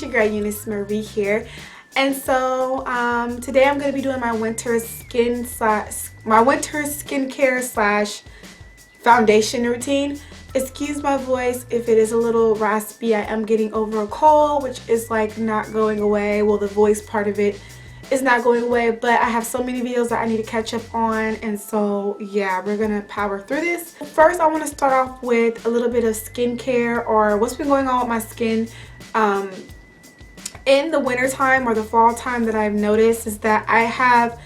it's your girl Euniycemari here, and so today I'm going to be doing my winter skincare slash foundation routine. Excuse my voice if it is a little raspy. I am getting over a cold, which is like not going away. Well, the voice part of it is not going away, but I have so many videos that I need to catch up on, and so yeah, we're gonna power through this. First, I want to start off with a little bit of skincare, or what's been going on with my skin in the winter time or the fall time that I've noticed is that I have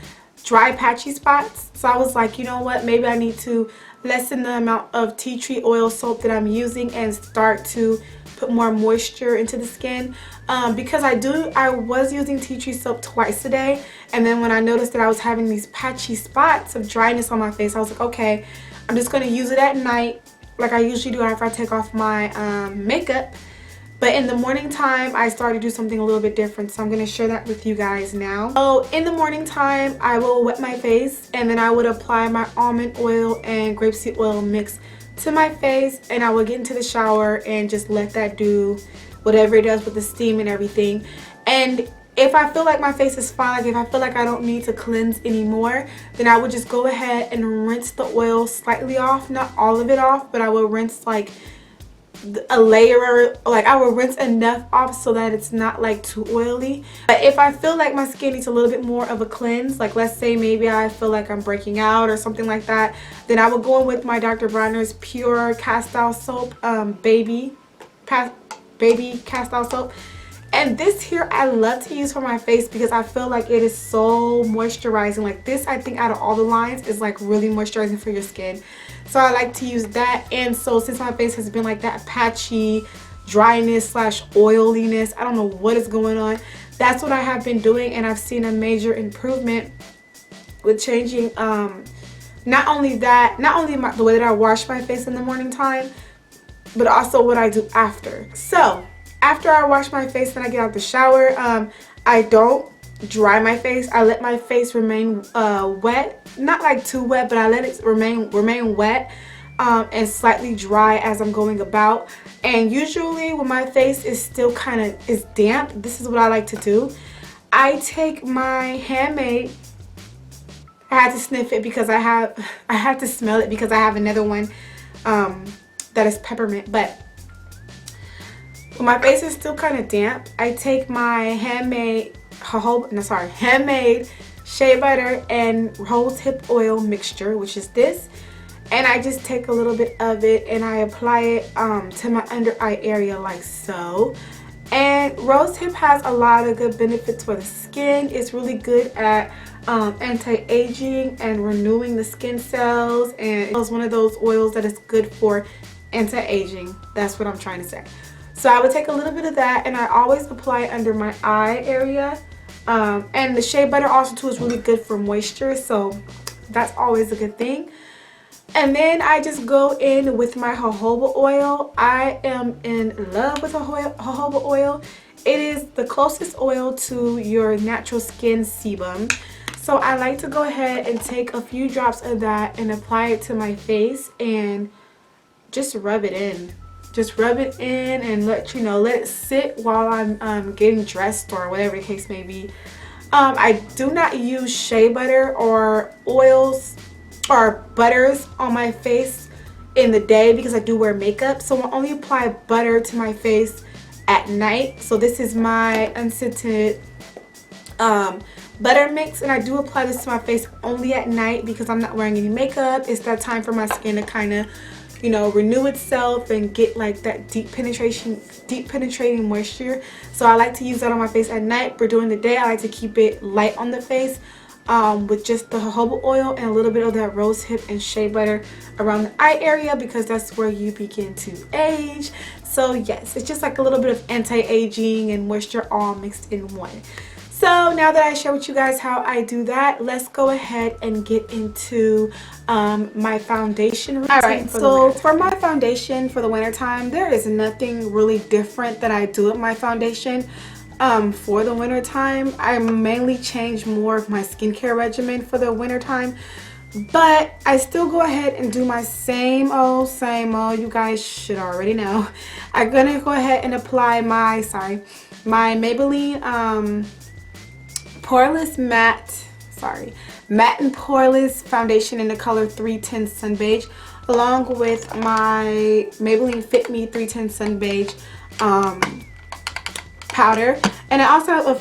dry patchy spots. So I was like, you know what, maybe I need to lessen the amount of tea tree oil soap that I'm using and start to put more moisture into the skin, because I was using tea tree soap twice a day, and then when I noticed that I was having these patchy spots of dryness on my face, I was like, okay, I'm just going to use it at night like I usually do after I take off my makeup. But in the morning time, I started to do something a little bit different, so I'm going to share that with you guys now. So in the morning time, I will wet my face, and then I would apply my almond oil and grapeseed oil mix to my face, and I will get into the shower and just let that do whatever it does with the steam and everything. And if I feel like my face is fine, like if I feel like I don't need to cleanse anymore, then I would just go ahead and rinse the oil slightly off, not all of it off, but I will rinse like a layer, like I will rinse enough off so that it's not like too oily. But if I feel like my skin needs a little bit more of a cleanse, like let's say maybe I feel like I'm breaking out or something like that, then I will go in with my Dr. Bronners Pure Castile Soap, baby Castile Soap. And this here I love to use for my face because I feel like it is so moisturizing. Like this, I think out of all the lines, is like really moisturizing for your skin. So I like to use that. And so since my face has been like that patchy dryness slash oiliness, I don't know what is going on, that's what I have been doing, and I've seen a major improvement with changing not only the way that I wash my face in the morning time, but also what I do after. So after I wash my face and I get out the shower, I don't dry my face. I let my face remain wet, not like too wet, but I let it remain wet and slightly dry as I'm going about. And usually when my face is still kind of is damp, this is what I like to do. I take my Handmade. I had to sniff it because I had to smell it because I have another one that is peppermint. But when my face is still kind of damp, I take my Handmade shea butter and rosehip oil mixture, which is this, and I just take a little bit of it and I apply it to my under eye area like so. And rosehip has a lot of good benefits for the skin. It's really good at anti-aging and renewing the skin cells, and it's one of those oils that is good for anti-aging. That's what I'm trying to say. So I would take a little bit of that and I always apply it under my eye area. And the shea butter also too is really good for moisture, so that's always a good thing. And then I just go in with my jojoba oil. I am in love with jojoba oil. It is the closest oil to your natural skin sebum. So I like to go ahead and take a few drops of that and apply it to my face and just rub it in. Just rub it in and let it sit while I'm getting dressed or whatever the case may be. I do not use shea butter or oils or butters on my face in the day because I do wear makeup. So I only apply butter to my face at night. So this is my Unscented butter mix, and I do apply this to my face only at night because I'm not wearing any makeup. It's that time for my skin to kind of, you know, renew itself and get like that deep penetrating moisture. So I like to use that on my face at night, but during the day I like to keep it light on the face with just the jojoba oil and a little bit of that rosehip and shea butter around the eye area because that's where you begin to age. So yes, it's just like a little bit of anti-aging and moisture all mixed in one. So now that I share with you guys how I do that, let's go ahead and get into my foundation routine. Alright, so for my foundation for the winter time, there is nothing really different that I do with my foundation. For the winter time, I mainly change more of my skincare regimen for the winter time. But I still go ahead and do my same old. You guys should already know. I'm gonna go ahead and apply my Maybelline Poreless matte and Poreless foundation in the color 310 Sun Beige, along with my Maybelline Fit Me 310 Sun Beige powder. And I also have a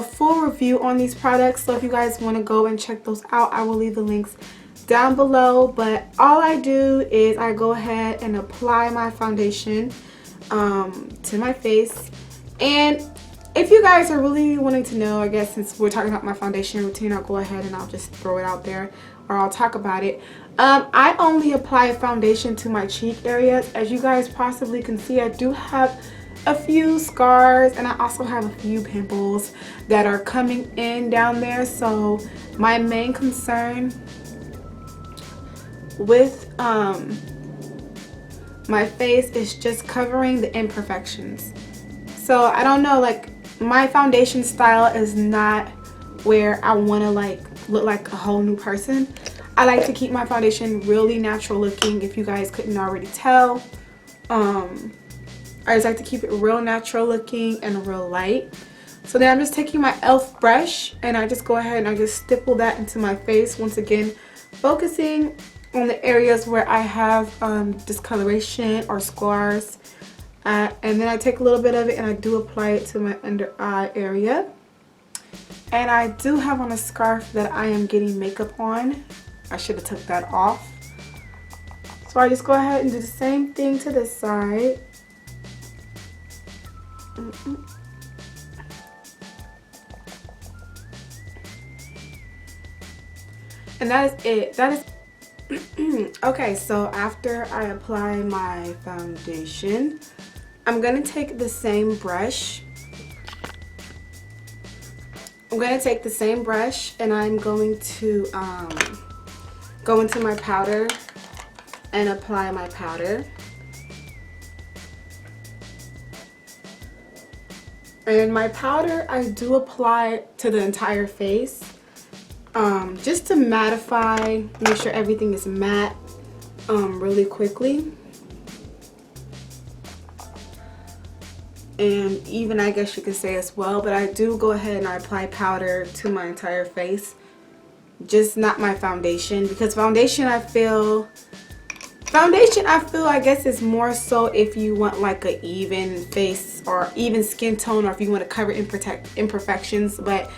full review on these products, so if you guys want to go and check those out, I will leave the links down below. But all I do is I go ahead and apply my foundation to my face. And if you guys are really wanting to know, I guess since we're talking about my foundation routine, I'll go ahead and I'll just throw it out there, or I'll talk about it. I only apply foundation to my cheek areas. As you guys possibly can see, I do have a few scars, and I also have a few pimples that are coming in down there. So my main concern with my face is just covering the imperfections. So I don't know, like, my foundation style is not where I want to like look like a whole new person. I like to keep my foundation really natural looking, if you guys couldn't already tell. I just like to keep it real natural looking and real light. So then I'm just taking my e.l.f. brush and I just go ahead and I just stipple that into my face, once again focusing on the areas where I have discoloration or scars. And then I take a little bit of it and I do apply it to my under eye area. And I do have on a scarf that I am getting makeup on. I should have took that off. So I just go ahead and do the same thing to this side. And that is it. That is okay. So after I apply my foundation, I'm gonna take the same brush. And I'm going to go into my powder and apply my powder. And my powder, I do apply to the entire face, just to mattify, make sure everything is matte really quickly. And even, I guess you could say as well, but I do go ahead and I apply powder to my entire face, just not my foundation, because foundation I feel I guess is more so if you want like a even face or even skin tone, or if you want to cover imperfections. But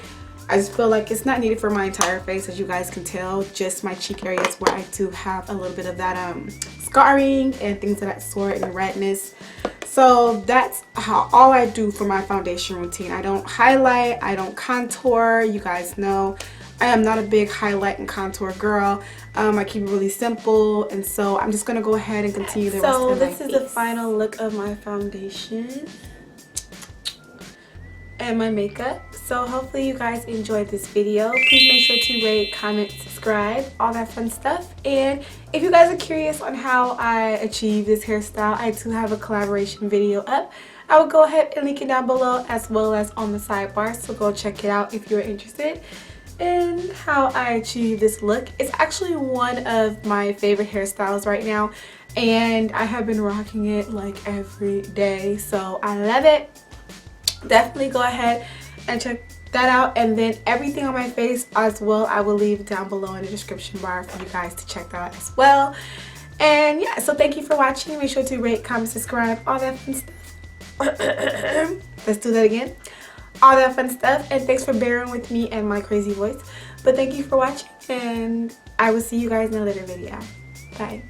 I just feel like it's not needed for my entire face. As you guys can tell, just my cheek areas where I do have a little bit of that scarring and things of that sort, and redness. So that's all I do for my foundation routine. I don't highlight, I don't contour. You guys know I am not a big highlight and contour girl. I keep it really simple, and so I'm just gonna go ahead and continue the rest of my face. So this is the final look of my foundation and my makeup. So hopefully you guys enjoyed this video. Please make sure to rate, comment, subscribe, all that fun stuff. And if you guys are curious on how I achieve this hairstyle, I do have a collaboration video up. I will go ahead and link it down below, as well as on the sidebar, so go check it out if you're interested in how I achieve this look. It's actually one of my favorite hairstyles right now, and I have been rocking it like every day, so I love it. Definitely go ahead and check that out. And then everything on my face as well, I will leave down below in the description bar for you guys to check that out as well. And yeah, so thank you for watching. Make sure to rate, comment, subscribe, all that fun stuff. Let's do that again. All that fun stuff. And thanks for bearing with me and my crazy voice. But thank you for watching, and I will see you guys in a later video. Bye.